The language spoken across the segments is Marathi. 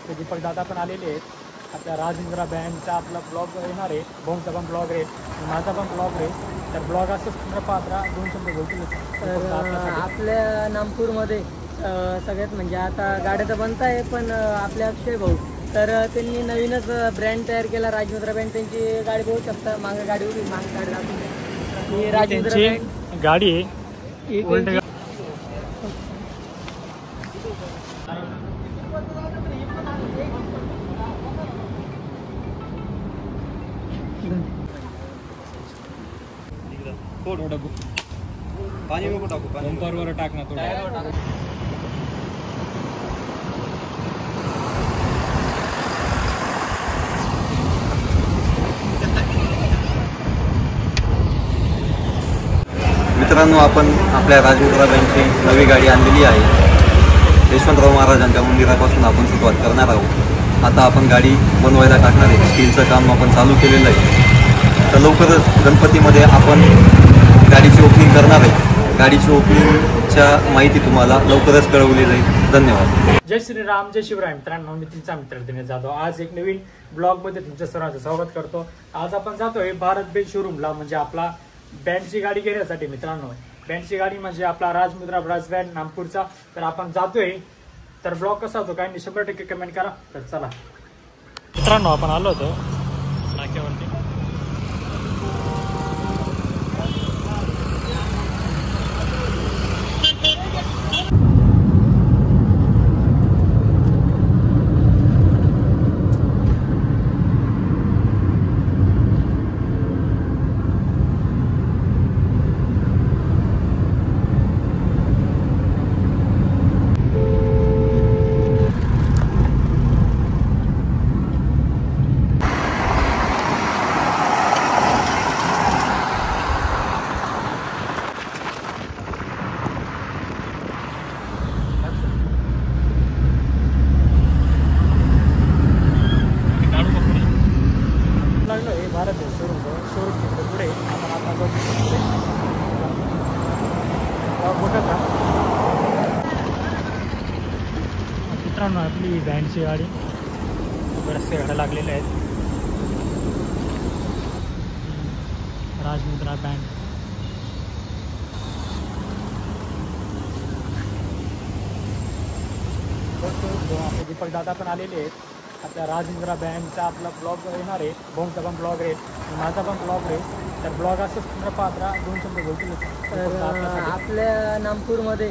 आपले दीपक दादा पण आलेले आहेत. आपल्या राजेंद्र बँडचा आपला ब्लॉग येणार आहे, भाऊंचा पण ब्लॉग आहे, माझा पण ब्लॉग आहे. तर ब्लॉग असंच पूर्ण पाहत राहा. 2 शब्द बोलतील. तर आपल्या नागपूरमध्ये सगळ्यात म्हणजे आता गाड्या तर बनत आहे, पण आपले अक्षय भाऊ तर त्यांनी नवीनच ब्रँड तयार केला राजमुद्रा बँड. त्यांची गाडी बघू शकता, मागे गाडी उभी, मागे गाडी दाखवली ही राजमुद्रा बँड गाडी आहे. पाणी नको टाकू, बंपरवर टाक ना थोडं. मित्रांनो, आपण आपल्या राजमुद्रा बँकची नवी गाडी आणलेली आहे. यशवंतराव महाराजांच्या मंदिरापासून आपण सुरुवात करणार आहोत. आता आपण गाडी बनवायला टाकणार आहे. स्टीलचं काम आपण चालू केलेलं आहे. तर लवकरच गणपतीमध्ये आपण गाडीची ओपनिंग करणार आहे. गाडीची ओपनिंगच्या माहिती तुम्हाला लवकरच कळवली जाईल. धन्यवाद. जय श्रीराम, जय शिवराय. मित्रांनो, मी तुमचा मित्र दिनेश जाधव आज एक नवीन ब्लॉग मध्ये तुमच्या सर्वांचं स्वागत करतो. आज आपण जातोय भारत बेंच शोरूमला, म्हणजे आपला बँडची गाडी घेण्यासाठी. मित्रांनो, बँडची गाडी म्हणजे आपला राजमुद्रा ब्रास बँड नागपूरचा. तर आपण जातोय. तर ब्लॉग कसा होतो काय 100% कमेंट करा. तर चला मित्रांनो, आपण आलो होतो नाक्यावरती. भारत शोरूमच्या पुढे आपण आता जाऊ. बघत राहा मित्रांनो, आपली बँडची गाडी बरेचसे गाड्या लागलेल्या आहेत. राजमुद्रा बँड आपले दीपक दादा पण आलेले आहेत. आपल्या राजेंद्र बँडचा आपला ब्लॉग येणार आहे, भाऊंचा पण ब्लॉग आहे, माझा पण ब्लॉग आहे. तर ब्लॉग असंच पूर्ण पाहत राहा. 2 शब्द बोलतील. तर आपल्या नागपूरमध्ये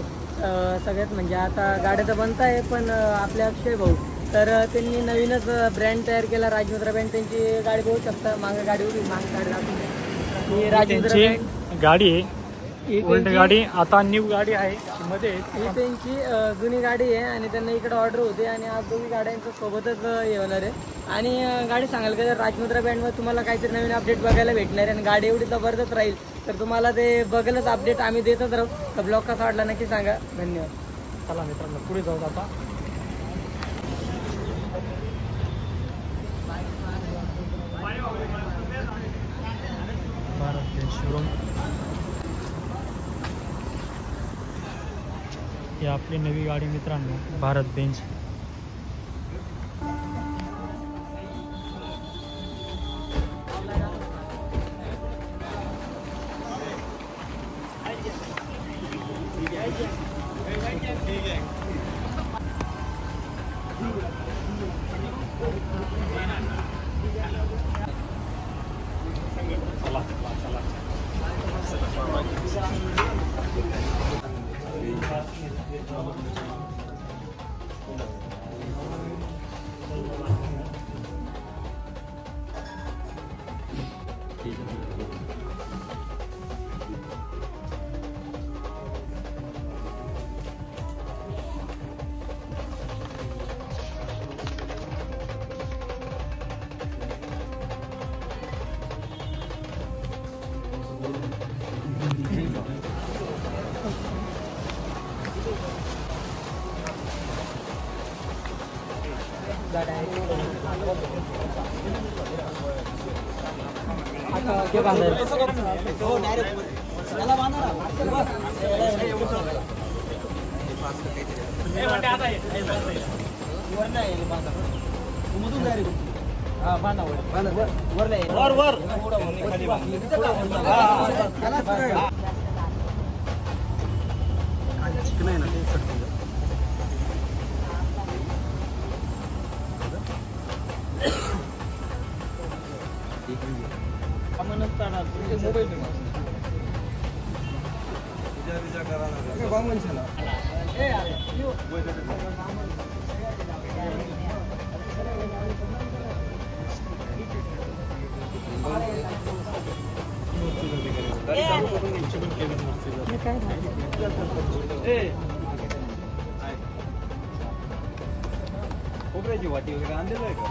सगळ्यात म्हणजे आता गाड्या तर बनत आहे, पण आपले अक्षय भाऊ तर त्यांनी नवीनच ब्रँड तयार केला राजमुद्रा बँड. त्यांची गाडी बघू शकता, मागे गाडी उभी, मागे गाडी दाखवली ही राजमुद्रा बँड गाडी आहे. ओल्ड गाडी आता न्यू गाडी आहे मध्ये. ही त्यांची जुनी गाडी आहे आणि त्यांना इकडे ऑर्डर होते आणि आज दोन्ही गाड्यांच्या सोबतच हे होणार आहे. आणि गाडी सांगाल का, राजमुद्रा बँडमध्ये तुम्हाला काहीतरी नवीन अपडेट बघायला भेटणार आहे आणि गाडी एवढी जबरदस्त राहील. तर तुम्हाला ते बघायलाच अपडेट आम्ही देतच राहू. तर ब्लॉग कसा वाटला नक्की सांगा. धन्यवाद. चला मित्रांनो, पुढे जाऊ आता. भारत बेंच शोरूम ही आपली नवी गाडी मित्रांनो, भारत बेंच. वर नाही बांधा मधून डायरेक्ट हा बांधा वर नाही वर खाली नाही ना मोबाईल खोबऱ्याची वाटी वगैरे आणलेलं आहे का?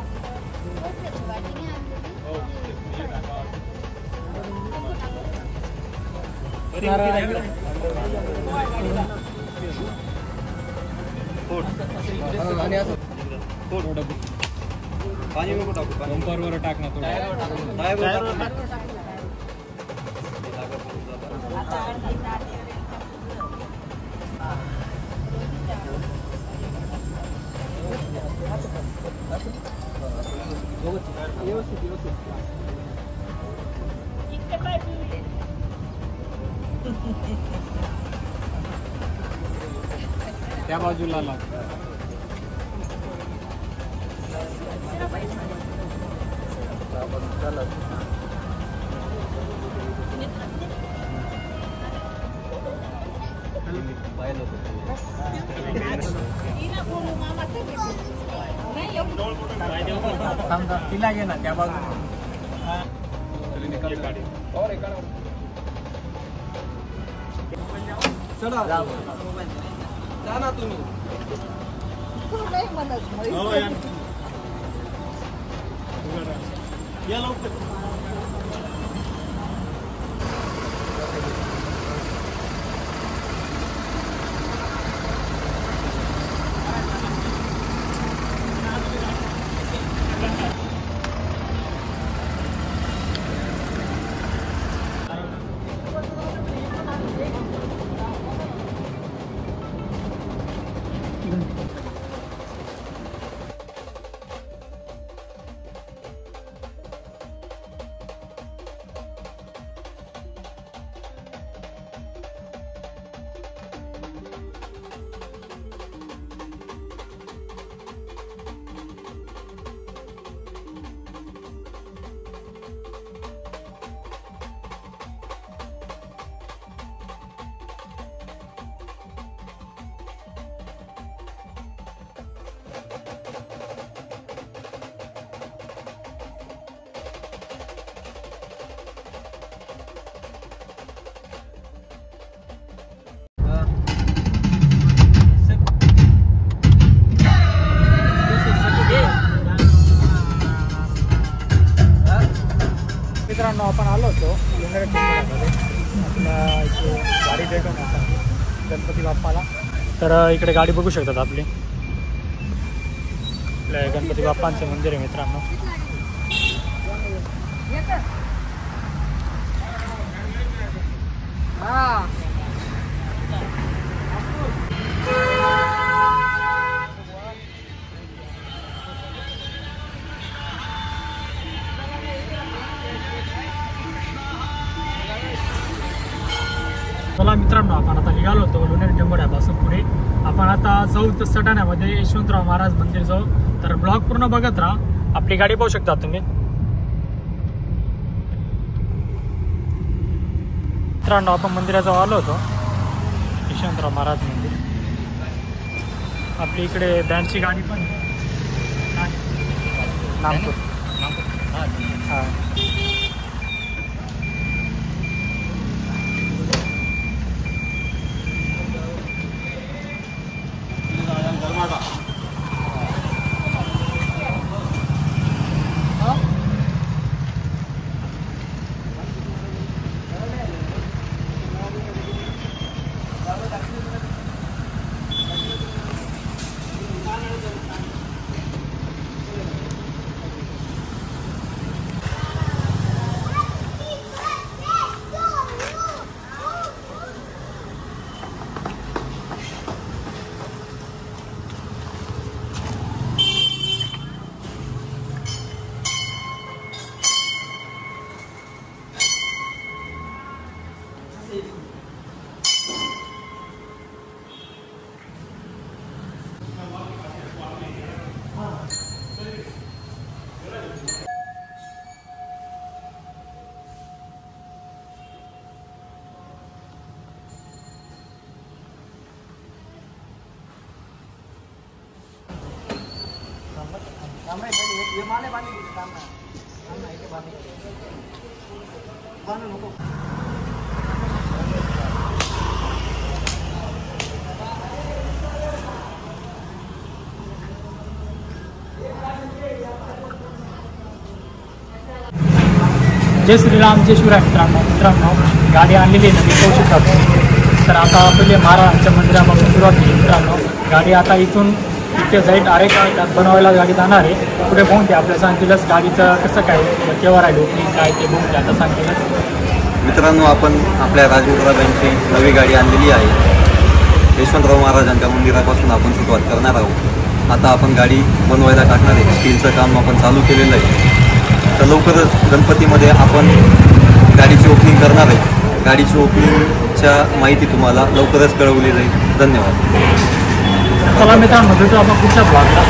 पाणी नको टाकू बंपरवर टाक ना त्या बाजूला लाव. तिला घे ना त्या बाजूला. चला जा ना तुम्ही या लवकर. मित्रांनो आपण आलो होतो आपला इथे गाडी भेटून आता गणपती बाप्पाला. तर इकडे गाडी बघू शकतात आपली. आपल्या गणपती बाप्पांचं मंदिर आहे मित्रांनो. चला मित्रांनो आपण आता निघालो होतो लोणेरे टेंबोड्यापासून पुढे. आपण आता जाऊ सटाण्यामध्ये यशवंतराव महाराज मंदिर जाऊ. तर ब्लॉग पूर्ण बघत राहा. आपली गाडी पाहू शकता तुम्ही. मित्रांनो आपण मंदिराजवळ आलो होतो यशवंतराव महाराज मंदिर. आपली इकडे बँडची गाडी पण नागपूर. हां जय श्रीराम जय शिवराय मित्रांनो गाडी आणलेली आहे नवीन पाहू शकता तुम्ही. तर आता पहिले महाराजांच्या मंदिरापासून सुरुवात केली मित्रांनो. गाडी आता इथून इथे जाईल डायरेक्ट बनवायला गाडी जाणार आहे. पुढे बघून ते आपल्याला सांगतीलच गाडीचं कसं काय केव्हा राहील ओपनिंग काय ते बघून ते आता सांगतीलच. मित्रांनो आपण आपल्या राजमुद्रा बँकची नवी गाडी आणलेली आहे. यशवंतराव महाराजांच्या मंदिरापासून आपण सुरुवात करणार आहोत. आता आपण गाडी बनवायला टाकणार आहे. स्टीलचं काम आपण चालू केलेलं आहे. तर लवकरच गणपतीमध्ये आपण गाडीची ओपनिंग करणार आहे. गाडीची ओपनिंगच्या माहिती तुम्हाला लवकरच कळवली जाईल. धन्यवाद. चला मित्रांनो भेटू आपण पुढच्या ब्लॉगला.